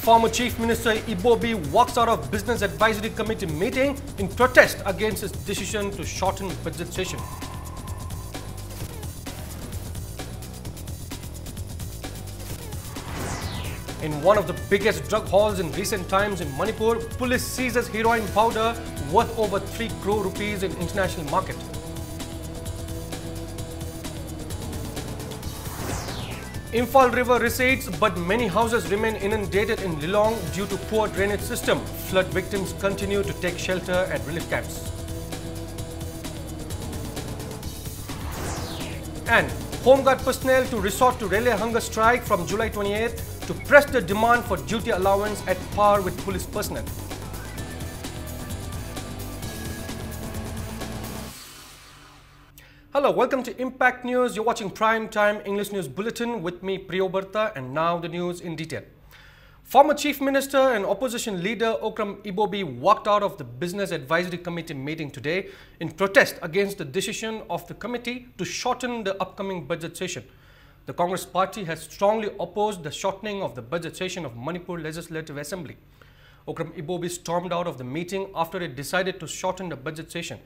Former Chief Minister Ibobi walks out of Business Advisory Committee meeting in protest against his decision to shorten budget session. In one of the biggest drug hauls in recent times in Manipur, police seizes heroin powder worth over 3 crore rupees in international market. Imphal River recedes, but many houses remain inundated in Lilong due to poor drainage system. Flood victims continue to take shelter at relief camps. And Home Guard personnel to resort to relay hunger strike from July 28th to press the demand for duty allowance at par with police personnel. Hello, welcome to Impact News. You're watching Prime Time English News Bulletin with me, Priyo Barta, and now the news in detail. Former Chief Minister and Opposition Leader Okram Ibobi walked out of the Business Advisory Committee meeting today in protest against the decision of the committee to shorten the upcoming budget session. The Congress Party has strongly opposed the shortening of the budget session of Manipur Legislative Assembly. Okram Ibobi stormed out of the meeting after it decided to shorten the budget session.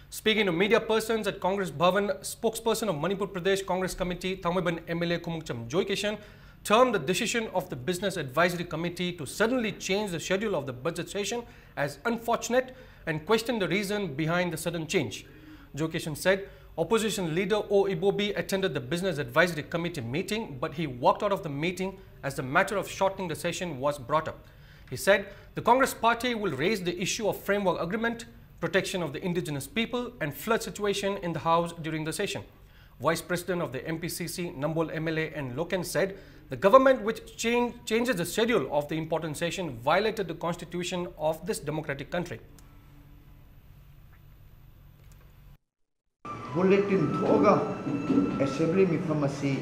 Speaking to media persons at Congress Bhavan, spokesperson of Manipur Pradesh Congress Committee, Thangmaiban MLA Kumukcham Joykishan, termed the decision of the Business Advisory Committee to suddenly change the schedule of the budget session as unfortunate and questioned the reason behind the sudden change. Joykishan said, Opposition Leader O. Ibobi attended the Business Advisory Committee meeting, but he walked out of the meeting as the matter of shortening the session was brought up. He said, the Congress Party will raise the issue of framework agreement, protection of the indigenous people and flood situation in the House during the session. Vice President of the MPCC, Nambol MLA and Loken said the government which changes the schedule of the important session violated the constitution of this democratic country. Bulletin Thoga Assembly Mifamasi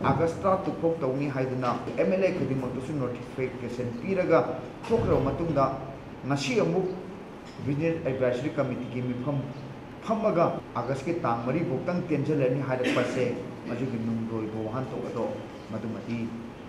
Augusta to Pok Tawni Haiduna MLA Kadimatus notification Piraga Tokra Matunda Nashi Amuk Business Advisory Committee ki mifam phamaga August ke tang mari boktang tenjalani harak pase maju ki nungdoi go han to do madumati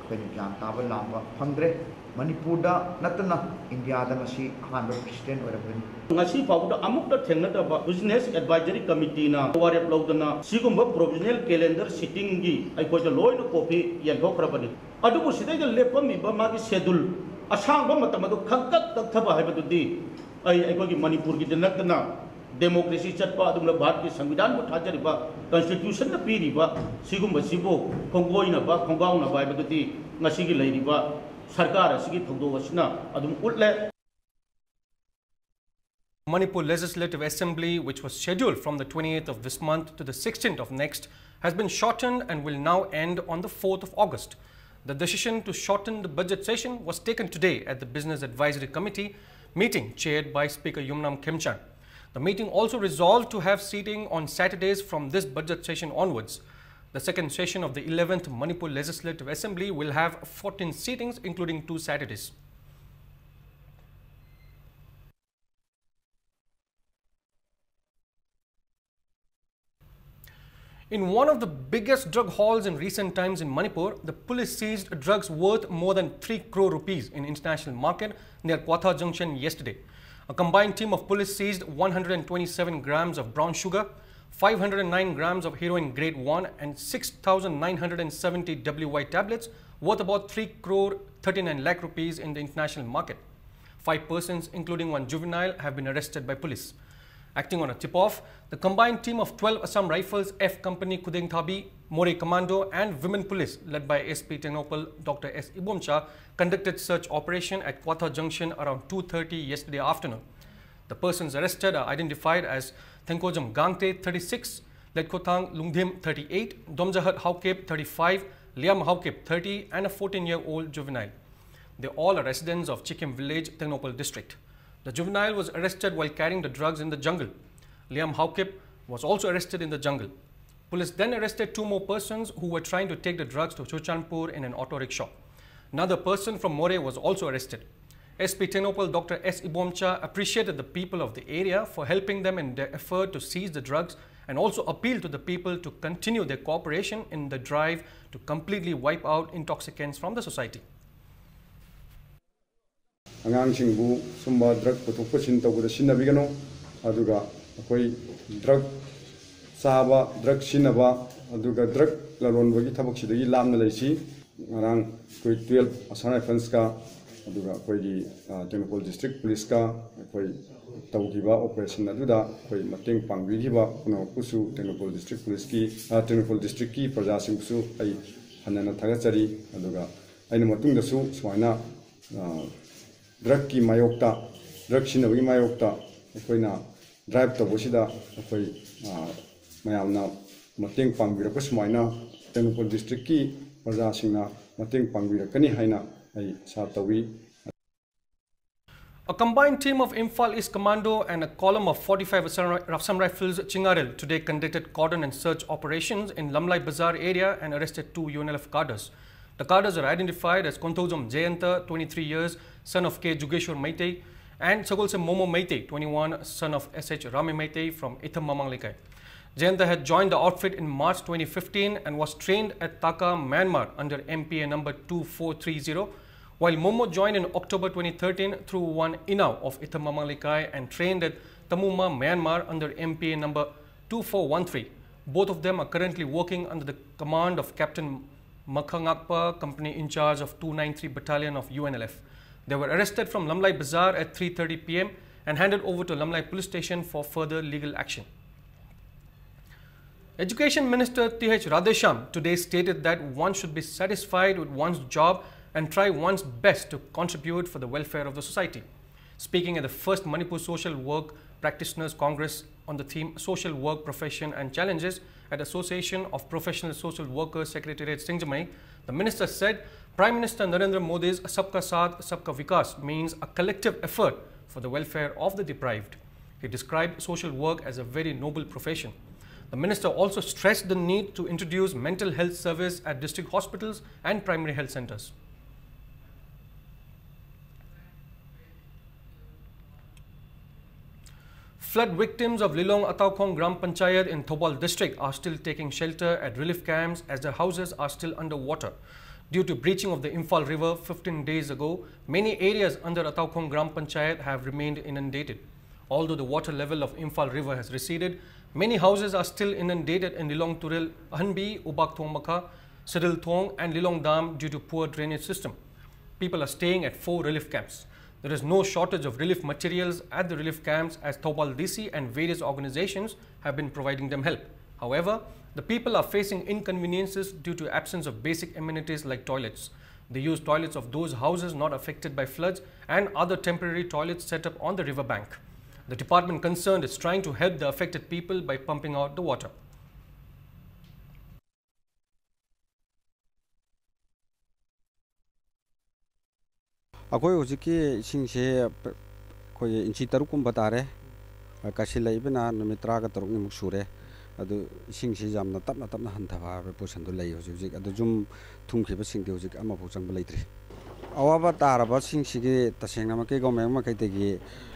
koi gyan taba lamba phangre Manipur da natna India da ngasi han president orabin ngasi pawda amuk da thengna da Business Advisory Committee na warep lawdana sigumba provisional calendar sitting gi ai ko da loin copy yan hokrabani adu sidai da lepami ba ma ki schedule asang ba matam adu khangkat takthaba haibadudi ai ko ki Manipur ki dinakna democracy chatpa adum la bharat ki संविधान को थाजरी बा constitution na piri ba sigum ba sibo kongoi na ba kongaung na ba badudi ngasi gi leiri ba sarkar asigi thogdo wasina adum utle. Manipur Legislative Assembly, which was scheduled from the 28th of this month to the 16th of next, has been shortened and will now end on the 4th of August. The decision to shorten the budget session was taken today at the Business Advisory Committee meeting chaired by Speaker Yumnam Khemchand. The meeting also resolved to have seating on Saturdays from this budget session onwards. The second session of the 11th Manipur Legislative Assembly will have 14 seatings, including 2 Saturdays. In one of the biggest drug hauls in recent times in Manipur, the police seized drugs worth more than 3 crore rupees in international market near Kwatha Junction yesterday. A combined team of police seized 127 grams of brown sugar, 509 grams of heroin grade 1 and 6,970 WY tablets worth about 3 crore 39 lakh rupees in the international market. 5 persons, including 1 juvenile, have been arrested by police. Acting on a tip-off, the combined team of 12 Assam Rifles F Company Kudeng Thabi, More Commando and Women Police led by SP Tenopal Dr. S. Ibomcha conducted search operation at Kwatha Junction around 2:30 yesterday afternoon. The persons arrested are identified as Thenkojam Gangte 36, Letkotang Lungdim 38, Domjahat Haukep 35, Liam Haukep 30 and a 14-year-old juvenile. They all are residents of Chikim village, Tenopal district. The juvenile was arrested while carrying the drugs in the jungle. Liam Haukip was also arrested in the jungle. Police then arrested 2 more persons who were trying to take the drugs to Chochanpur in an auto rickshaw. Another person from More was also arrested. SP Tenopal Dr. S. Ibomcha appreciated the people of the area for helping them in their effort to seize the drugs and also appealed to the people to continue their cooperation in the drive to completely wipe out intoxicants from the society. ꯑꯉꯥꯡꯁꯤꯡꯕꯨ ꯁꯨꯝꯕ drug ꯄꯨꯊꯣꯛ ꯄꯨꯁꯤꯟ ꯇꯧꯕꯗ ꯁꯤꯖꯤꯟꯅꯕꯤꯒꯅꯨ ꯑꯗꯨꯒ ꯑꯩꯈꯣꯏ drug ꯆꯥꯕ drug ꯁꯤꯖꯤꯟꯅꯕ ꯑꯗꯨꯒ ꯗ꯭ꯔꯒ ꯂꯂꯣꯟꯕꯒꯤ ꯊꯕꯛꯁꯤꯗꯒꯤ ꯂꯥꯞꯅ ꯂꯩꯁꯤ ꯉꯔꯥꯡ ꯑꯩꯈꯣꯏ 12 ꯑꯁꯥꯝ ꯔꯥꯏꯐꯜꯁꯀ ꯑꯗꯨꯒ ꯑꯩꯈꯣꯏꯒꯤ ꯇꯦꯡꯅꯧꯄꯜ ꯗꯤꯁꯇ꯭ꯔꯤꯛ ꯄꯨꯂꯤꯁꯀ ꯑꯩꯈꯣꯏ ꯇꯧꯈꯤꯕ ꯑꯣꯄꯔꯦꯁꯟ ꯑꯗꯨꯗ ꯑꯩꯈꯣꯏ ꯃꯇꯦꯡ ꯄꯥꯡꯕꯤꯈꯤꯕ ꯄꯨꯝꯅꯃꯛꯄꯨꯁꯨ ꯇꯦꯡꯅꯧꯄꯜ ꯗꯤꯁꯇ꯭ꯔꯤꯛ ꯄꯨꯂꯤꯁꯀꯤ ꯇꯦꯡꯅꯧꯄꯜ ꯗꯤꯁꯇ꯭ꯔꯤꯛꯀꯤ ꯄ꯭ꯔꯖꯥꯁꯤꯡꯕꯨꯁꯨ ꯑꯩ ꯍꯟꯅ ꯊꯥꯒꯠꯆꯔꯤ ꯑꯗꯨꯒ ꯑꯩꯅ ꯃꯇꯨꯡꯗꯁꯨ ꯁꯨꯃꯥꯏꯅ ꯗ꯭ꯔꯒꯀꯤ ꯃꯥꯌꯣꯛꯇ ꯗ꯭ꯔꯒ ꯁꯤꯖꯤꯟꯅꯕꯒꯤ ꯃꯥꯌꯣꯛꯇ ꯑꯩꯈꯣꯏꯅ ꯗ꯭ꯔꯥꯏꯕ ꯇꯧꯕꯁꯤꯗ ꯑꯩꯈꯣꯏ ꯃꯌꯥꯝꯅ ꯃꯇꯦꯡ ꯄꯥꯡꯕꯤꯔꯛꯄ ꯁꯨꯃꯥꯏꯅ ꯇꯦꯡꯅꯧꯄꯜ ꯗꯤꯁꯇ꯭ꯔꯤꯛꯀꯤ ꯄ꯭ꯔꯖꯥꯁꯤꯡꯅ ꯃꯇꯦꯡ ꯄꯥꯡꯕꯤꯔꯛꯀꯅꯤ ꯍꯥꯏꯅ ꯑꯩ ꯑꯁꯥ ꯇꯧꯏ. A combined team of Imphal East Commando and a column of 45 Assam Rifles Chingaril today conducted cordon and search operations in Lamlai Bazaar area and arrested 2 UNLF cadres. The cadres are identified as Kontozom Jayanta, 23 years, son of K. Jugeshwar Maitei, and Sagolse Momo Maitei, 21, son of S.H. Rami Maitei from Itham Mamanglekai. Jayanta had joined the outfit in March 2015 and was trained at Taka, Myanmar under MPA number 2430, while Momo joined in October 2013 through one Inau of Itham Mamanglekai and trained at Tamuma, Myanmar under MPA number 2413. Both of them are currently working under the command of Captain Makhangakpa, company in charge of 293 Battalion of UNLF. They were arrested from Lamlai Bazaar at 3:30 p.m. and handed over to Lamlai Police Station for further legal action. Education Minister T.H. Radhesham today stated that one should be satisfied with one's job and try one's best to contribute for the welfare of the society. Speaking at the first Manipur Social Work Practitioners Congress on the theme Social Work Profession and Challenges at Association of Professional Social Workers Secretariat Singjamai, the minister said Prime Minister Narendra Modi's Sabka Saath, Sabka Vikas means a collective effort for the welfare of the deprived. He described social work as a very noble profession. The minister also stressed the need to introduce mental health service at district hospitals and primary health centers. Flood victims of Lilong Ataukong Gram Panchayat in Thobal district are still taking shelter at relief camps as their houses are still under water. Due to breaching of the Imphal River 15 days ago, many areas under Ataukong Gram Panchayat have remained inundated. Although the water level of Imphal River has receded, many houses are still inundated in Lilong Turil, Ahanbi, Ubak Thong Maka, Sidil Thong and Lilong Dam due to poor drainage system. People are staying at 4 relief camps. There is no shortage of relief materials at the relief camps as Thobal DC and various organizations have been providing them help. However, the people are facing inconveniences due to absence of basic amenities like toilets. They use toilets of those houses not affected by floods and other temporary toilets set up on the river bank. The department concerned is trying to help the affected people by pumping out the water. अकोई हुजिकी सिंसे कोई इंची तरुक कुम बतारे काशी लाइबना नुमित्रा का तरुक निमुक सुरे अदु सिंसे जामना तपना तपना हंथावा पोषण दु लई हुजिक हुजिक अदु जुम थुमखिबा सिंदे हुजिक अमा पोचंग बलैत्रि अवाबा ताराबा सिंसिगे तसेंगना मके गवर्नमेंट मकैतेगी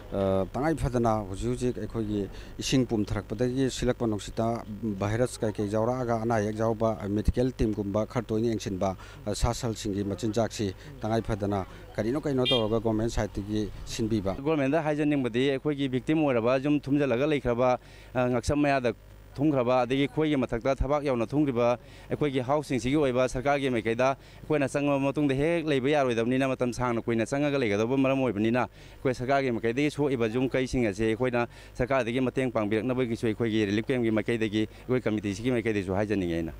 तंगाई फदना हुजिक हुजिक अखोगी इसिंग पुम थरकपदगी सिलकपा नोसिता भाइरस काके जावरागा अनायक जावबा मेडिकल टीम गुम्बा खरतोइनि एंगसिनबा सासल सिंगी मचिनजाक्सी तंगाई फदना करिनो कइनो तोरगा गवर्नमेंट साइटगी सिनबीबा गवर्नमेंट दा हाइजनिंगबदि अखोगी victim ओरबा zoom थुमजलगा लेखरबा ngaksam mayada thungkraba adigi khoi mathakta thabak yauna thungriba ekoi gi housing sigi oiba sarkar gi maikaida koina changma matung de hek leiba yaroidamni na matam sangna koina changaga leigadoba maram oibani na koi sarkar gi maikaida so iba jum kai singa se koina sarkar digi mateng pangbirakna bai gi so ekoi gi relief camp gi maikaida gi koi committee sigi maikaida so hajaningaina.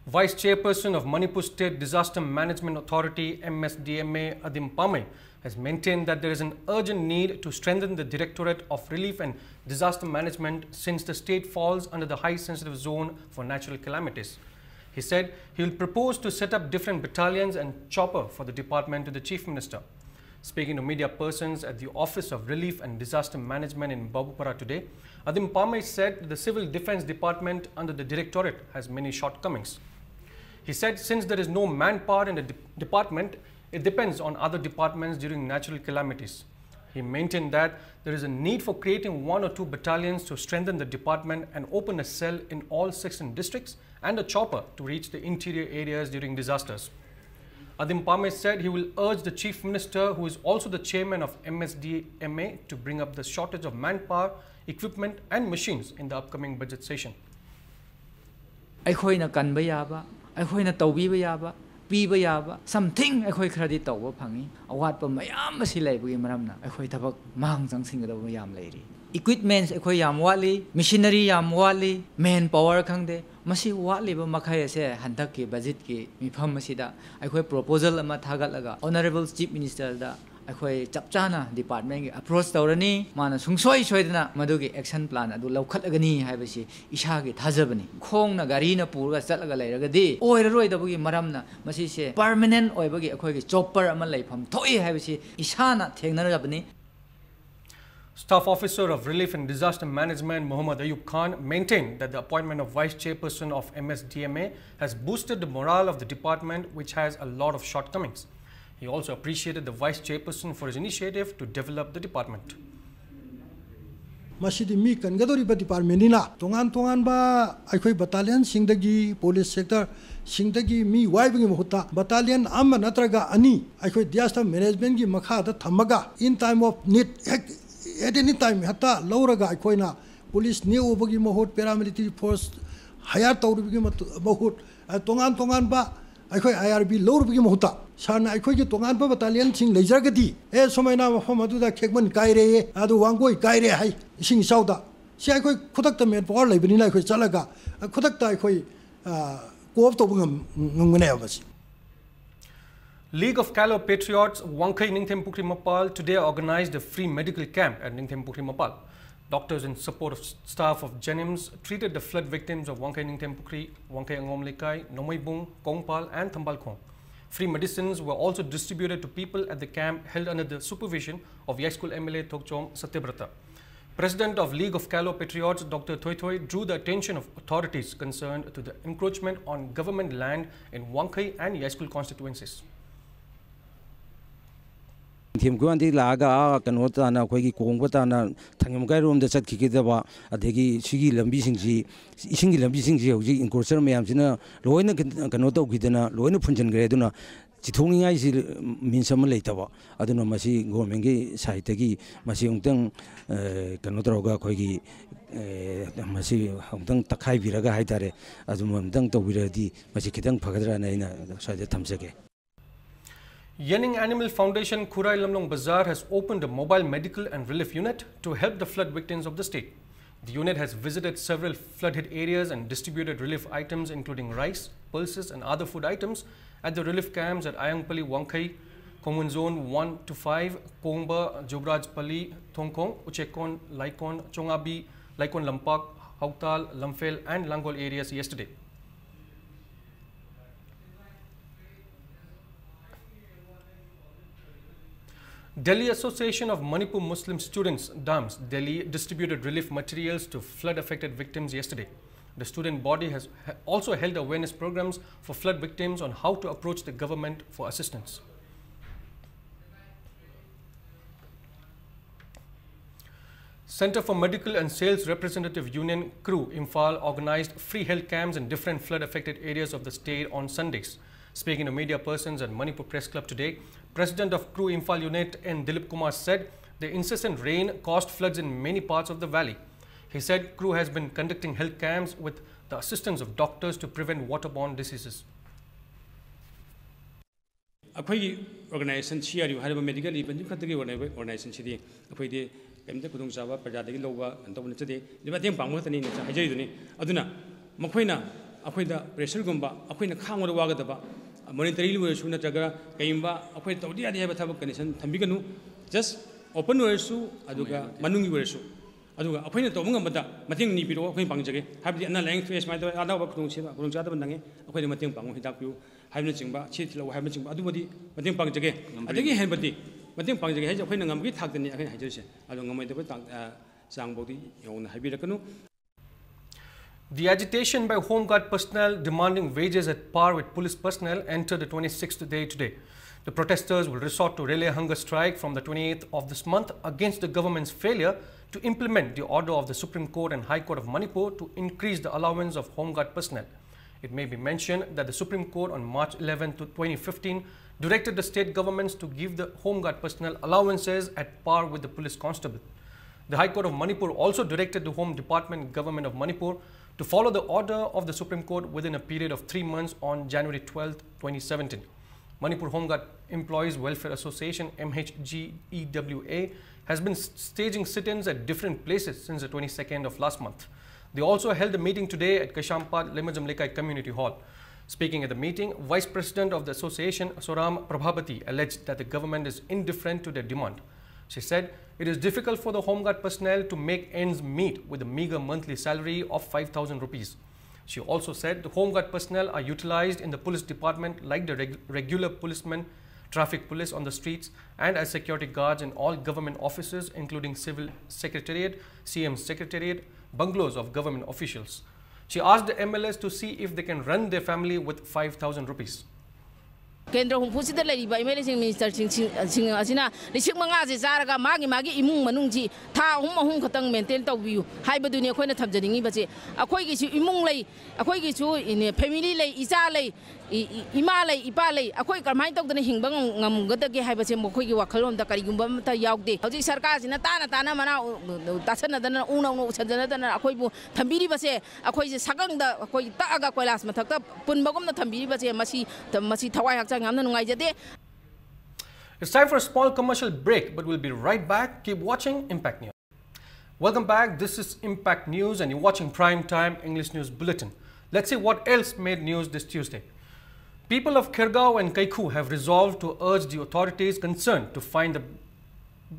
Vice Chairperson of Manipur State Disaster Management Authority MSDMA Adim Pame has maintained that there is an urgent need to strengthen the Directorate of Relief and Disaster Management since the state falls under the high sensitive zone for natural calamities. He said he will propose to set up different battalions and chopper for the department to the Chief Minister. Speaking to media persons at the Office of Relief and Disaster Management in Babupara today, Adim Pame said the Civil Defence Department under the Directorate has many shortcomings. He said since there is no manpower in the department, it depends on other departments during natural calamities. He maintained that there is a need for creating 1 or 2 battalions to strengthen the department and open a cell in all 16 districts and a chopper to reach the interior areas during disasters. Adim Pame said he will urge the Chief Minister, who is also the chairman of MSDMA, to bring up the shortage of manpower, equipment and machines in the upcoming budget session. ꯑꯩꯈꯣꯏꯅ ꯀꯟꯕ ꯌꯥꯕ ꯑꯩꯈꯣꯏꯅ ꯇꯧꯕꯤꯕ ꯌꯥꯕ ꯄꯤꯕ ꯌꯥꯕ something ꯑꯩꯈꯣꯏ ꯈꯔꯗꯤ ꯇꯧꯕ ꯐꯪꯏ ꯑꯋꯥꯠꯄ ꯃꯌꯥꯝ ꯑꯁꯤ ꯂꯩꯕꯒꯤ ꯃꯔꯝꯅ ꯑꯩꯈꯣꯏ ꯊꯕꯛ ꯃꯥꯡ ꯆꯪꯁꯤꯟꯒꯗꯕ ꯌꯥꯝ ꯂꯩꯔꯤ equipments ꯑꯩꯈꯣꯏ ꯌꯥꯝ ꯋꯥꯠꯂꯤ machinery ꯌꯥꯝ ꯋꯥꯠꯂꯤ man power ꯈꯪꯗꯦ ꯃꯁꯤ ꯋꯥꯠꯂꯤꯕ ꯃꯈꯩ ꯑꯁꯦ ꯍꯟꯗꯛꯀꯤ ꯕꯖꯦꯠꯀꯤ ꯃꯤꯐꯝ ꯑꯁꯤꯗ ꯑꯩꯈꯣꯏ proposal ꯑꯃ ꯊꯥꯒꯠꯂꯒ honorable chief minister ꯗ ꯑꯩꯈꯣꯏ ꯆꯞ ꯆꯥꯅ ꯗꯤꯄꯥꯔꯠꯃꯦꯟꯒꯤ ꯑꯦꯄ꯭ꯔꯣꯆ ꯇꯧꯔꯅꯤ ꯃꯥꯅ ꯁꯨꯡꯁꯣꯏ ꯁꯣꯏꯗꯅ ꯃꯗꯨꯒꯤ ꯑꯦꯛꯁꯟ ꯄ꯭ꯂꯥꯟ ꯑꯗꯨ ꯂꯧꯈꯠꯂꯒꯅꯤ ꯍꯥꯏꯕꯁꯤ ꯏꯁꯥꯒꯤ ꯊꯥꯖꯕꯅꯤ ꯈꯣꯡꯅ ꯒꯥꯔꯤꯅ ꯄꯨꯔꯒ ꯆꯠꯂꯒ ꯂꯩꯔꯒꯗꯤ ꯑꯣꯏꯔꯔꯣꯏꯗꯕꯒꯤ ꯃꯔꯝꯅ ꯃꯁꯤꯁꯦ ꯄꯔꯃꯅꯦꯟꯠ ꯑꯣꯏꯕꯒꯤ ꯑꯩꯈꯣꯏꯒꯤ ꯆꯣꯞꯄꯔ ꯑꯃ ꯂꯩꯐꯝ ꯊꯣꯛꯏ ꯍꯥꯏꯕꯁꯤ ꯏꯁꯥꯅ ꯊꯦꯡꯅꯔꯕꯅꯤ Staff Officer of Relief and Disaster Management Mohammad Ayub Khan maintained that the appointment of Vice Chairperson of MSDMA has boosted the morale of the department, which has a lot of shortcomings. He also appreciated the Vice Chairperson for his initiative to develop the department. Masidi mi kangadori department ina tongan ba aikoi battalion singdagi police sector singdagi mi waibangi mahuta battalion amma natraga ani aikoi disaster management gi makha da thamaga in time of need at any time hatta lauraga aikoina police new obagi mahut paramilitary force hire tawrubigi mahut tongan ba aikoi IRB laurubigi mahuta sana aikoi gi tongan ba battalion sing lejargadi e somaina mafam adu da khekman kaire adu wangoi kaire hai sing sauda si aikoi khudak ta men power laibani na aikoi chalaga khudak ta aikoi co-op to ngam abasi League of Callow Patriots Wankai Ningthem Pukri Mapal today organized a free medical camp at Ningthem Pukri Mapal. Doctors in support of staff of Jenims treated the flood victims of Wankai Ningthem Pukri, Wankai Angom Lekai, Nomaibung, Kongpal and Thambalkhong. Free medicines were also distributed to people at the camp held under the supervision of Yaskul MLA Thokchom Satyabrata. President of League of Callow Patriots Dr. Thoi Thoi drew the attention of authorities concerned to the encroachment on government land in Wankai and Yaskul constituencies. Team Guandi Laga, Kanotana, Quaki Kongotana, Tangamkai room, the Satkidaba, Adegi, Sigi Lambising, Ising Lambising, in Corsair Mayamsina, Loina Kanoto Gidana, Loina Punjan Graduna, Chitongi means some later. I don't know, Masi Gomengi, Saitegi, Masi Untang, Kanotroga, Quaki, Masi Untang Takai Viraga Haitare, Azumam Dangto Viradi, Masikitang Pagadra, and Sada Tamseke. Yening Animal Foundation Kurai Lamlong Bazaar has opened a mobile medical and relief unit to help the flood victims of the state. The unit has visited several flood-hit areas and distributed relief items including rice, pulses and other food items at the relief camps at Ayangpali, Wankai, Komun Zone 1 to 5, Kongba, Jubrajpalli, Thongkong, Uchekon, Laikon, Chongabi, Laikon Lampak, Hauktal, Lamphel and Langol areas yesterday. Delhi Association of Manipur Muslim Students, DAMS, Delhi distributed relief materials to flood-affected victims yesterday. The student body has also held awareness programs for flood victims on how to approach the government for assistance. Center for Medical and Sales Representative Union CRU, Imphal, organized free health camps in different flood-affected areas of the state on Sundays. Speaking to media persons at Manipur Press Club today, President of CRU Imphal Unit N. Dilip Kumar said the incessant rain caused floods in many parts of the valley. He said CRU has been conducting health camps with the assistance of doctors to prevent waterborne diseases. Our organization, medical organization, Kemde Kudung Java, Pajadi Lova, and Tom today, the Batim Pamotani, Hajiduni, Aduna, Makwina, Akwida, Pressure Gumba, Akwina Kang or Wagataba, monetary Shuna Jaga, Kaimba, Akwai Todia, the Abataba condition, Tambiganu, just open Versu, Aduga, Manungi Versu. Aduga, Akwina Tomunga, Mating Nipido, Queen Pangjaki, have the another language face my other Kurunga, Kurunga, Akwai Mating Pangu, Hidaku, Hamilton, Chitlo, Hamilton, Adubadi, Mating Pangjaki, I think he had Badi. The agitation by Home Guard personnel demanding wages at par with police personnel entered the 26th day today. The protesters will resort to relay hunger strike from the 28th of this month against the government's failure to implement the order of the Supreme Court and High Court of Manipur to increase the allowance of Home Guard personnel. It may be mentioned that the Supreme Court on March 11, 2015 directed the state governments to give the Home Guard personnel allowances at par with the police constable. The High Court of Manipur also directed the Home Department Government of Manipur to follow the order of the Supreme Court within a period of 3 months on January 12, 2017. Manipur Home Guard Employees Welfare Association MHGEWA has been staging sit-ins at different places since the 22nd of last month. They also held a meeting today at Kashampad Lemajam Lekai Community Hall. Speaking at the meeting, Vice President of the association, Soram Prabhabati, alleged that the government is indifferent to their demand. She said it is difficult for the Home Guard personnel to make ends meet with a meager monthly salary of 5,000 rupees. She also said the Home Guard personnel are utilized in the police department like the regular policemen, traffic police on the streets, and as security guards in all government offices, including Civil Secretariat, CM Secretariat, bungalows of government officials. She asked the MLS to see if they can run their family with 5,000 rupees. Kendra Humpusi Lady by Medicine Minister Asina, the Shikmangazi Zaraga, Magi, Imun Manunji, Ta Hum Katang maintain to view, Hyberdunia Quena Tabjani, but a Quagisu Imunglay, a Quagisu in a Pemile, Isale, Imale, Ipale, a Quaker mind of the Hingbang, Gotaki Hybersimo, Wakalon, the Karigumba Yaudi, Hoji Sarkas in a Tana Mana, Tasana than Uno, Sadana, Aquabu, Tambiri Base, a Quasi Saganda, a Quaitaga Qualas Mataka, Punbagum the Tambiri Base, Masi, the Masi Tawai. It's time for a small commercial break, but we'll be right back. Keep watching Impact News. Welcome back. This is Impact News and you're watching Prime Time English News Bulletin. Let's see what else made news this Tuesday. People of Khergaon and Kaiku have resolved to urge the authorities concerned to find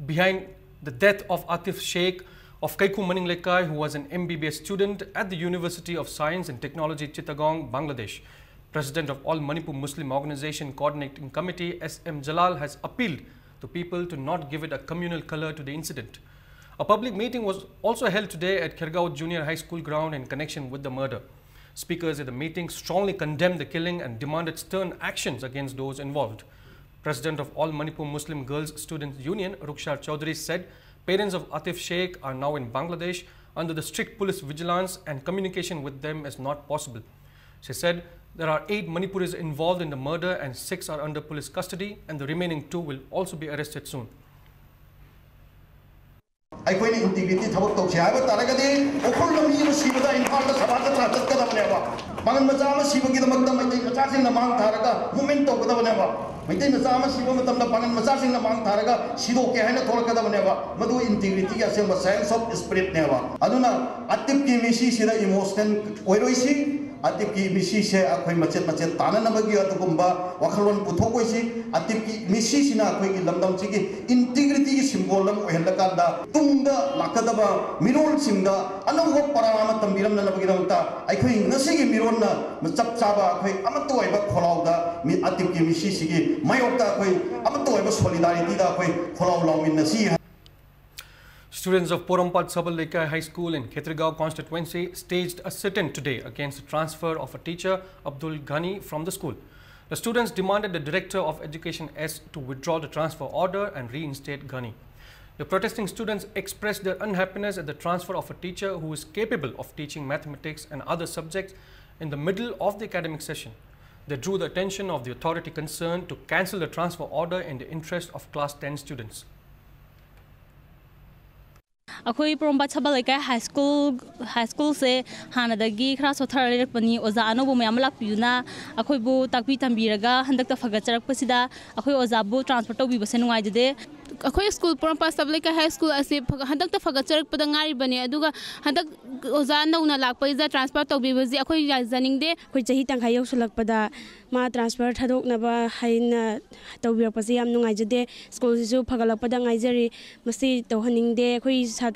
behind the death of Atif Sheikh of Kaiku Maninglekai, who was an MBBS student at the University of Science and Technology, Chittagong, Bangladesh. President of All Manipur Muslim Organization Coordinating Committee SM Jalal has appealed to people to not give it a communal color to the incident. A public meeting was also held today at Khergaon Junior High School ground in connection with the murder. Speakers at the meeting strongly condemned the killing and demanded stern actions against those involved. President of All Manipur Muslim Girls Students Union Rukhsar Chaudhary said parents of Atif Sheikh are now in Bangladesh under the strict police vigilance and communication with them is not possible. She said there are 8 Manipuris involved in the murder and 6 are under police custody, and the remaining 2 will also be arrested soon. Aikoini integrity thabak tawse haiba taragadi okhol lami ma sibada imphal da sabata thajat ka dabne ba mangan macha ma sibagi da makta mai macha sing na mang tharaga movement to ka dabne ba mai macha ma siba matam da mangan macha sing na mang tharaga sido ke haina thol ka dabne ba madu integrity ya sem sense of spirit ne ba aduna atip ki misi sida emotion oiroisi Atip ki misi se akhoi macet tana nabagi atugumba wakhalon puthokoi si atip ki misi sina akhoi ki lamdam chi ki integrity ki symbol lam ohendakanda tungda lakadaba mirol singda anangho parama tambiram na nabagi ramta akhoi ngasi ki mirol na chap chaba akhoi amato oiba kholauda mi atip ki misi sigi mayokta akhoi amato oiba solidarity da akhoi kholau lawmin na si. Students of Porampad Sabal Lekai High School in Khetrigao constituency staged a sit-in today against the transfer of a teacher, Abdul Ghani, from the school. The students demanded the Director of Education S to withdraw the transfer order and reinstate Ghani. The protesting students expressed their unhappiness at the transfer of a teacher who is capable of teaching mathematics and other subjects in the middle of the academic session. They drew the attention of the authority concerned to cancel the transfer order in the interest of class 10 students. अखोई पोरम्बा छबलैका high school से हानदगी खरा सोथर लेरपनी ओजा अनोबो मयाम लापियुना अखोइबो ताकपी तंबीरगा हंदकता फगचरकपसिदा अखोई ओजाबो transfer तौबीबसे नुंगाइजदे अखोई school पोरम्बा छबलैका high school असे हंदकता फगचरकपदा ngaरिबने अदुगा हंदक ओजा नौना लाकपैजा transfer तौबीबजी अखोई याजनिंगदे अखोई चही तंखाय यौसलकपदा मा ट्रांसफर थादोकनबा हाइना तौबीरकपसे याम नुंगाइजदे स्कूल सिसु फगलकपदा ngaइजरी मसी तौहनिंगदे अखोई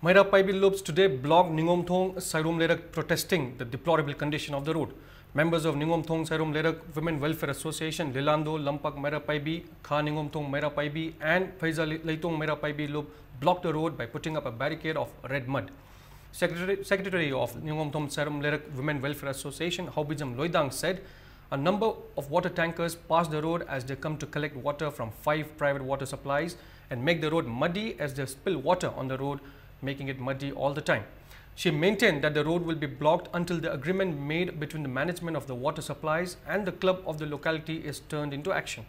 Maira Paibi Lopes today blocked Ningomthong Sairom Lerak protesting the deplorable condition of the road. Members of Ningomthong Sairom Lerak Women Welfare Association, Lilando, Lampak Maira Paibi, Kha Ningomthong Maira Paibi and Faiza Leitong Maira Paibi Lope blocked the road by putting up a barricade of red mud. Secretary of Ningomthong Sairom Lerak Women Welfare Association, Haubijam Loidang said a number of water tankers pass the road as they come to collect water from 5 private water supplies and make the road muddy as they spill water on the road, making it muddy all the time. She maintained that the road will be blocked until the agreement made between the management of the water supplies and the club of the locality is turned into action.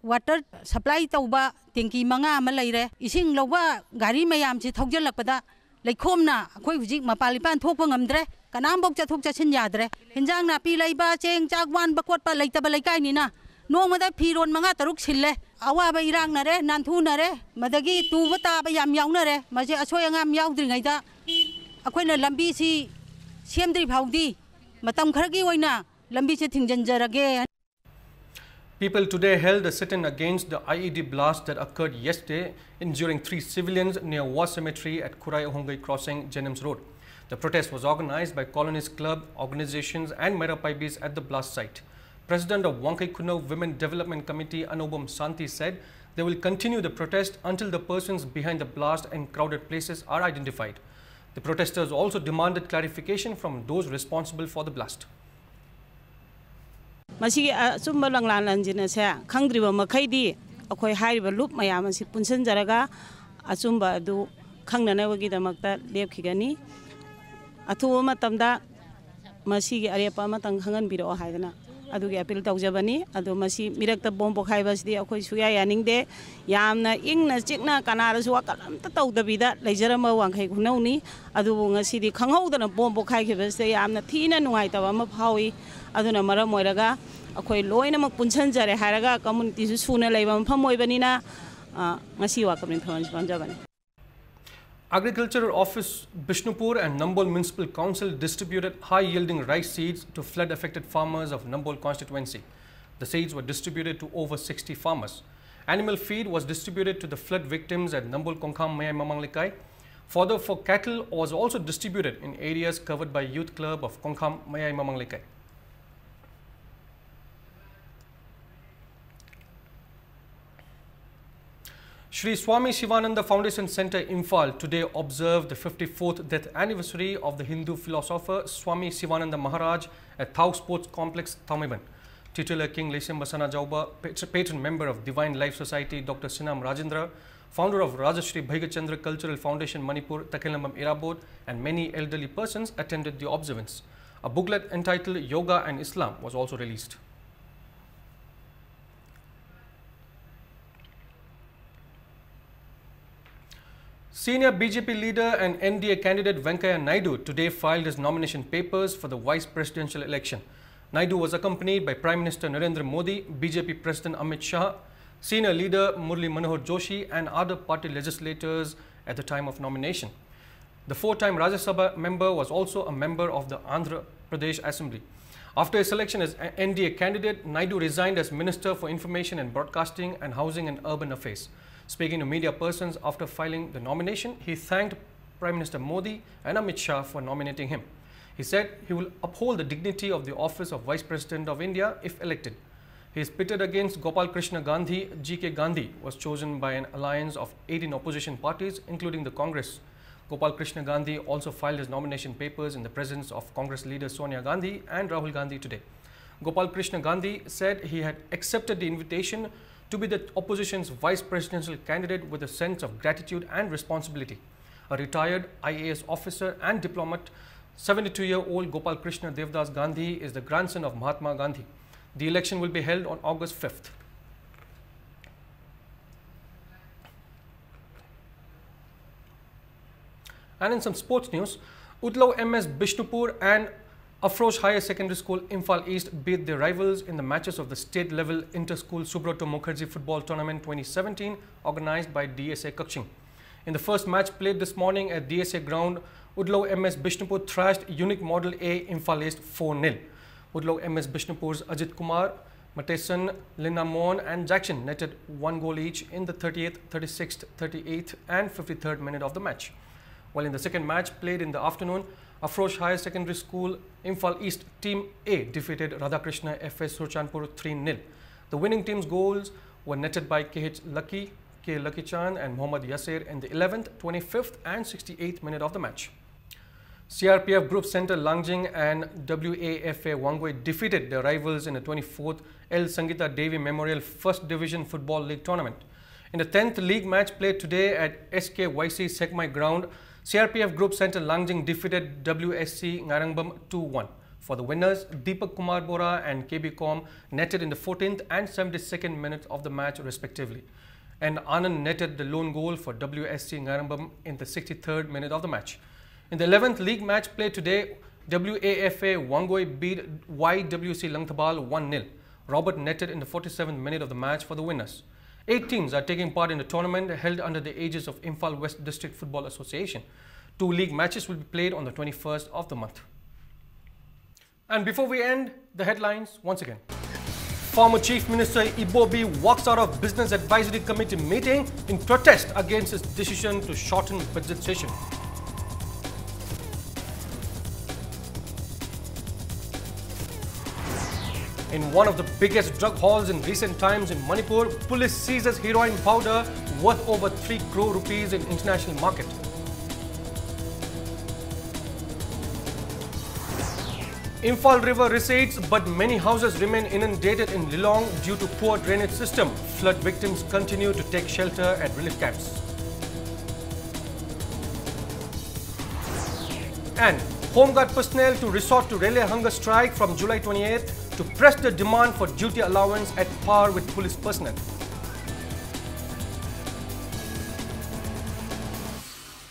Water supply tauba tingki manga malaire ising loba gari mayam si thogjalakpada leikhomna akhoi hujik mapalipan thokpa ngamdre kanam bok chathok chachin yadre hinjang na pi leiba cheng chakwan bakot pa leitaba leikai ni na nongmada phiron manga taruk sille awa ba irang na re nanthu na re madagi tuba ta ba yam yauna re maje asoi angam yaudri ngai da akhoina lambi si semdri phaudi matam khargi oina lambi se thingjanjarage. People today held a sit-in against the IED blast that occurred yesterday, injuring 3 civilians near War Cemetery at Kurai-Ohungai Crossing, Jennings Road. The protest was organized by colonist club, organizations and Merapaibis at the blast site. President of Wangkai Kunau Women Development Committee Anubam Santi said they will continue the protest until the persons behind the blast and crowded places are identified. The protesters also demanded clarification from those responsible for the blast. Masih sumber langlan jenisnya, kangdriba makaidi, aku hari berlup maya masih punsen jaraga, asumba du kangnana wagi damakta liap kigani, atu matam da masih area apa matang kangan biro hai na, adu ke apel tau jabani, adu masih mirak ta bom pokai bas di aku suya yaning de, yamna ing na cikna kanara suwa kalam ta tau da bida, lejara ma Wangkai Kunau ni, adu ngasi di kangau da na bom pokai ke bas de yamna tina nuai tawa ma pawi. Aduna mara moiraga akoi loina mak punchen jare haraga community su suna leiba mpham oibanina ngasi wa kamni thon banjabani. Agricultural Office Bishnupur and Nambol Municipal Council distributed high-yielding rice seeds to flood-affected farmers of Nambol constituency. The seeds were distributed to over 60 farmers. Animal feed was distributed to the flood victims at Nambol Kongkham Mayai Mamanglekai. Fodder for cattle was also distributed in areas covered by Youth Club of Kongkham Mayai Mamanglekai. Shri Swami Shivananda Foundation Center, Imphal, today observed the 54th death anniversary of the Hindu philosopher Swami Shivananda Maharaj at Thau Sports Complex, Thaumiban. Titular King Lesim Basana Jauba, patron member of Divine Life Society, Dr. Sinam Rajendra, founder of Rajashri Bhaigachandra Cultural Foundation, Manipur, Takelambam Irabod, and many elderly persons attended the observance. A booklet entitled Yoga and Islam was also released. Senior BJP leader and NDA candidate Venkaiah Naidu today filed his nomination papers for the vice presidential election. Naidu was accompanied by Prime Minister Narendra Modi, BJP President Amit Shah, senior leader Murli Manohar Joshi and other party legislators at the time of nomination. The 4-time Rajya Sabha member was also a member of the Andhra Pradesh Assembly. After his selection as NDA candidate, Naidu resigned as Minister for Information and Broadcasting and Housing and Urban Affairs. Speaking to media persons after filing the nomination, he thanked Prime Minister Modi and Amit Shah for nominating him. He said he will uphold the dignity of the office of Vice President of India if elected. He is pitted against Gopal Krishna Gandhi. GK Gandhi was chosen by an alliance of 18 opposition parties, including the Congress. Gopal Krishna Gandhi also filed his nomination papers in the presence of Congress leaders Sonia Gandhi and Rahul Gandhi today. Gopal Krishna Gandhi said he had accepted the invitation to be the opposition's vice presidential candidate with a sense of gratitude and responsibility. A retired IAS officer and diplomat, 72-year-old Gopal Krishna Devdas Gandhi is the grandson of Mahatma Gandhi. The election will be held on August 5th. And in some sports news, Utlau MS Bishnupur and Afrosh Higher Secondary School, Imphal East beat their rivals in the matches of the state-level inter-school Subroto Mukherjee Football Tournament 2017 organized by DSA Kaching. In the first match played this morning at DSA ground, Udlau MS Bishnupur thrashed Unique Model A Imphal East 4-0. Udlau MS Bishnupur's Ajit Kumar, Matesan, Lina Mon and Jackson netted 1 goal each in the 38th, 36th, 38th and 53rd minute of the match. While in the second match played in the afternoon, Afrosh Higher Secondary School, Imphal East Team A defeated Radhakrishna FS Surchanpur 3-0. The winning team's goals were netted by KH Lucky, K. Lucky Chan and Mohammad Yasir in the 11th, 25th and 68th minute of the match. CRPF Group Center Langjing and WAFA Wangwei defeated their rivals in the 24th L. Sangita Devi Memorial First Division Football League Tournament. In the 10th league match played today at SKYC Sekmai ground, CRPF Group Center Langjing defeated WSC Ngarangbam 2-1. For the winners, Deepak Kumar Bora and KB Com netted in the 14th and 72nd minutes of the match respectively. And Anand netted the lone goal for WSC Ngarangbam in the 63rd minute of the match. In the 11th league match played today, WAFA Wangoi beat YWC Langthabal 1-0. Robert netted in the 47th minute of the match for the winners. 8 teams are taking part in the tournament held under the aegis of Imphal West District Football Association. 2 league matches will be played on the 21st of the month. And before we end, the headlines once again. Former Chief Minister Ibobi walks out of Business Advisory Committee meeting in protest against his decision to shorten budget session. In one of the biggest drug hauls in recent times in Manipur, police seizes heroin powder worth over 3 crore rupees in international market. Imphal River recedes, but many houses remain inundated in Lilong due to poor drainage system. Flood victims continue to take shelter at relief camps. And Home Guard personnel to resort to relay hunger strike from July 28th to press the demand for duty allowance at par with police personnel.